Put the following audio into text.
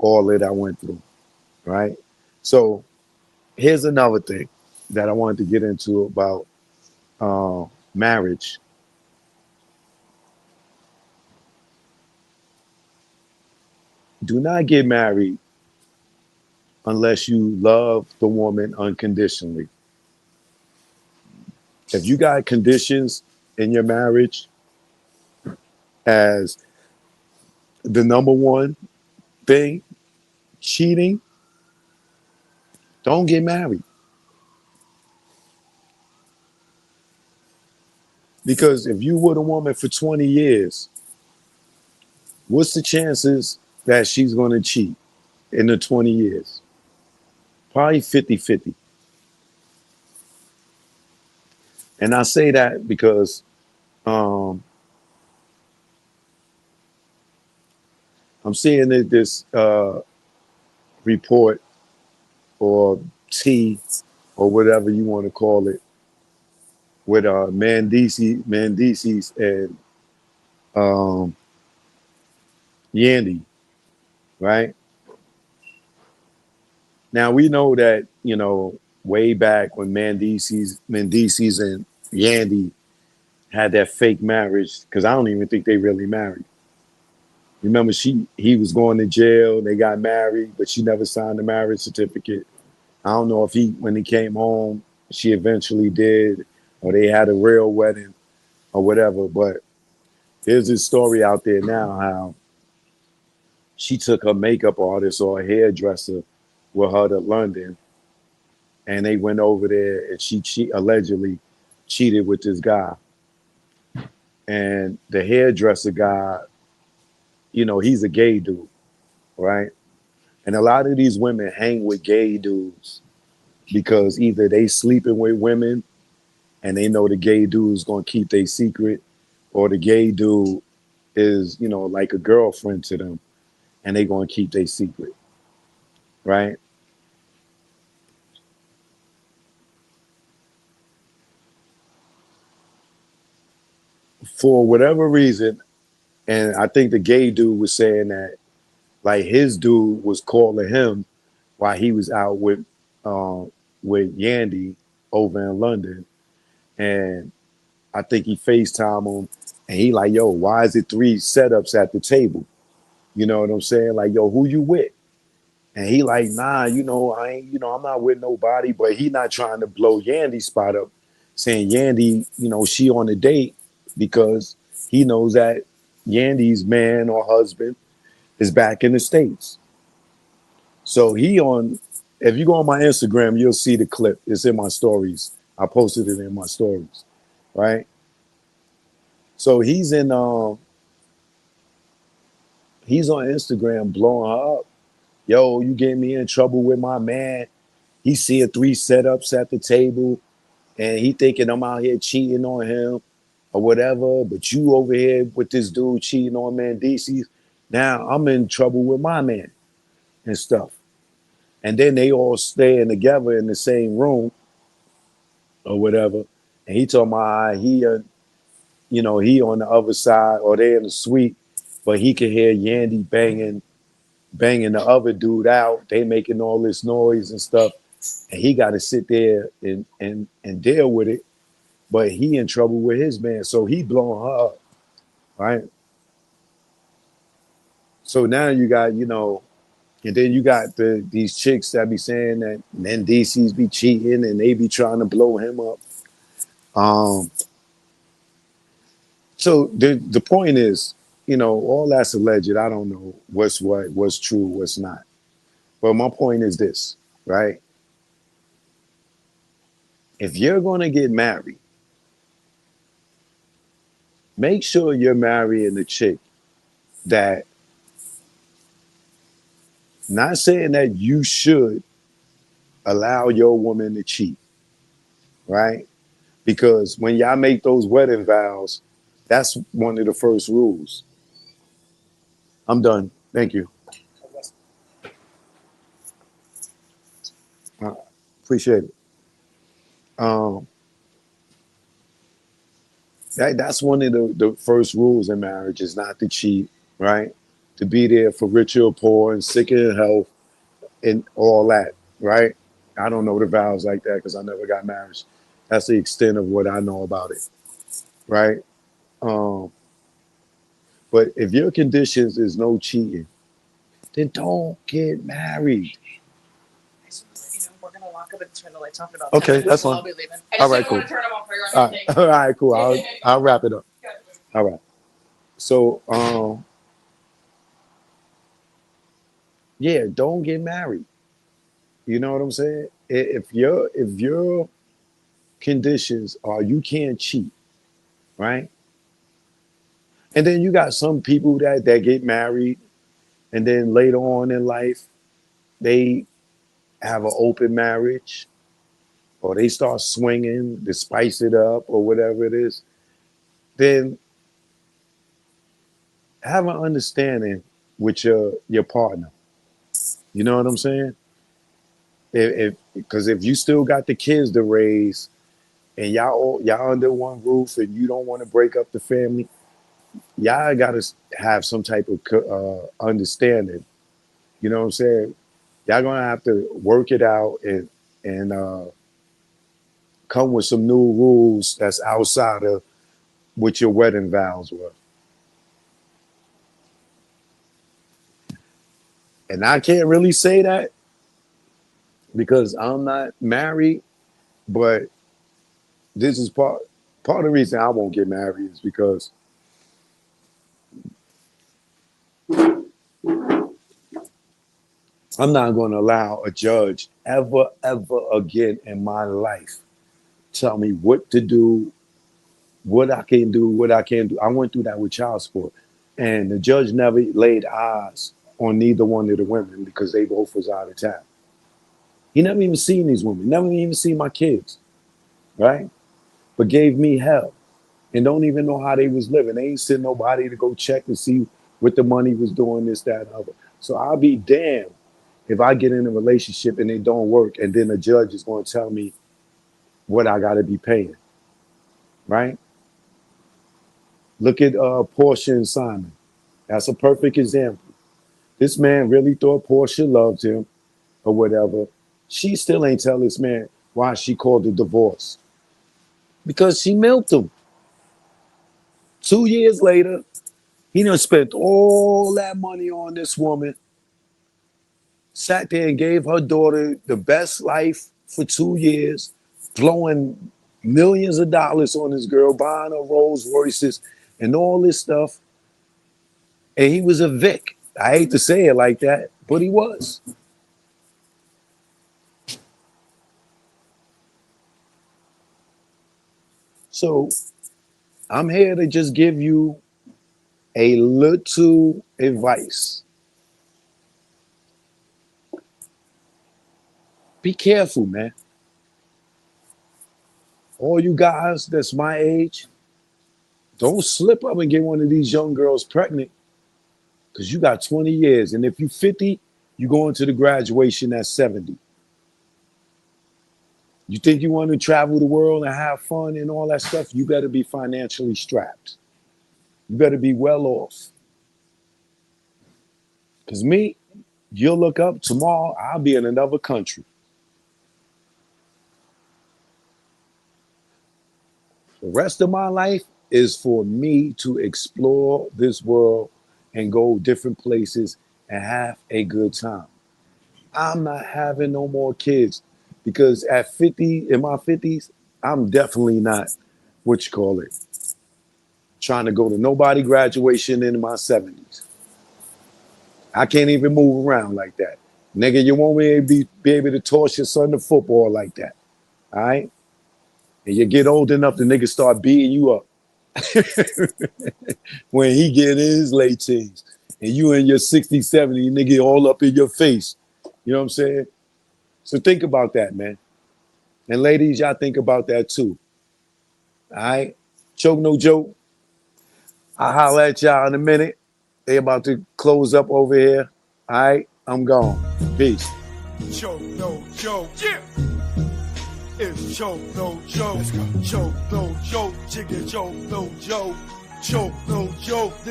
all that I went through, right? So here's another thing that I wanted to get into about marriage. Do not get married unless you love the woman unconditionally. If you got conditions in your marriage as the number one thing, cheating, don't get married. Because if you were a woman for 20 years, what's the chances that she's going to cheat in the 20 years? Probably 50-50. And I say that because um, I'm seeing this report or T or whatever you want to call it with Mendeecees and um, Yandy, right? Now we know that way back when Mendeecees and Yandy had that fake marriage because I don't even think they really married. Remember, he was going to jail. They got married, but she never signed the marriage certificate. I don't know if when he came home, she eventually did, or they had a real wedding or whatever. But there's this story out there now how she took her makeup artist or a hairdresser with her to London, and they went over there, and she allegedly cheated with this guy. And the hairdresser guy, he's a gay dude, right? And a lot of these women hang with gay dudes because either they sleeping with women and they know the gay dude's gonna keep their secret, or the gay dude is, like a girlfriend to them and they gonna keep their secret, right? For whatever reason, and I think the gay dude was saying that like his dude was calling him while he was out uh, with Yandy over in London, and I think he FaceTime him, and he like, yo, why is it three setups at the table? You know what I'm saying? Like, yo, who you with? And he like, nah, I ain't, I'm not with nobody, but he not trying to blow Yandy's spot up, saying Yandy, she on a date because he knows that Yandy's man or husband is back in the States. So if you go on my Instagram, you'll see the clip. It's in my stories. I posted it in my stories, right? So he's on Instagram blowing her up. Yo, you getting me in trouble with my man. He seeing three setups at the table and he thinking I'm out here cheating on him or whatever. But you over here with this dude cheating on Mendeecees. Now I'm in trouble with my man and stuff. And then they all staying together in the same room or whatever. And he told my he on the other side or they in the suite, but he could hear Yandy banging the other dude out. They making all this noise and stuff, and he got to sit there and deal with it. But he in trouble with his man, so he blowing her up, right? So now you got and then you got these chicks that be saying that men DCs be cheating and they be trying to blow him up. Um, so the point is, all that's alleged. I don't know what's true, what's not. But my point is this, right? If you're going to get married, make sure you're marrying the chick that, not saying that you should allow your woman to cheat, right? Because when y'all make those wedding vows, that's one of the first rules. I'm done. Thank you. I appreciate it. Um, that's one of the first rules in marriage is not to cheat, right? to be there for rich or poor and sick and health and all that, right? I don't know the vows like that because I never got married. That's the extent of what I know about it, right? Um, but if your conditions is no cheating, then don't get married. We're gonna lock up and turn the lights off in about Okay, 10 minutes. that's We'll fine. all be leaving. All right, cool. Turn them off for All right, all right, cool. I'll wrap it up. All right. So, yeah, don't get married. You know what I'm saying? If your conditions are you can't cheat, right? And then you got some people that get married, and then later on in life they have an open marriage, or they start swinging to spice it up, or whatever it is. Then have an understanding with your partner. You know what I'm saying? If because if you still got the kids to raise and y'all under one roof and you don't want to break up the family, y'all got to have some type of understanding. You know what I'm saying? Y'all gonna have to work it out and come with some new rules that's outside of what your wedding vows were. And I can't really say that because I'm not married, but this is part of the reason I won't get married is because I'm not going to allow a judge ever again in my life tell me what to do, what I can do, what I can't do. I went through that with child support, and the judge never laid eyes on neither one of the women because they both was out of town. He never even seen these women, never even seen my kids, right? But gave me hell and don't even know how they was living. They ain't sent nobody to go check and see what the money was doing, this, that, and other. So I'll be damned if I get in a relationship and it don't work, and then the judge is going to tell me what I got to be paying, right? Look at Portia and Simon. That's a perfect example. This man really thought Portia loved him or whatever. She still ain't tell this man why she called the divorce because she milked him. 2 years later, he done spent all that money on this woman, sat there and gave her daughter the best life for 2 years, blowing millions of dollars on this girl, buying her Rolls Royces and all this stuff. And he was a Vic. I hate to say it like that, but he was. So I'm here to just give you a little advice. Be careful, man. All you guys that's my age, don't slip up and get one of these young girls pregnant because you got 20 years. And if you're 50, you go into the graduation at 70. You think you want to travel the world and have fun and all that stuff, you better be financially strapped. You better be well off. Because me, you'll look up tomorrow, I'll be in another country. The rest of my life is for me to explore this world and go different places and have a good time. I'm not having no more kids because at 50, in my 50s, I'm definitely not, what you call it, trying to go to nobody graduation in my 70s. I can't even move around like that. Nigga, you won't be able to toss your son to football like that. All right? And you get old enough, the nigga start beating you up when he get in his late teens. And you in your 60, 70, nigga all up in your face. You know what I'm saying? So think about that, man. And ladies, y'all think about that too. All right? Choke no joke. I'll holler at y'all in a minute. They about to close up over here. All right? I'm gone. Peace. Choke no joke. Yeah. It's choke no joke. Let's go. Choke no joke. Chicken choke no joke. Choke no joke.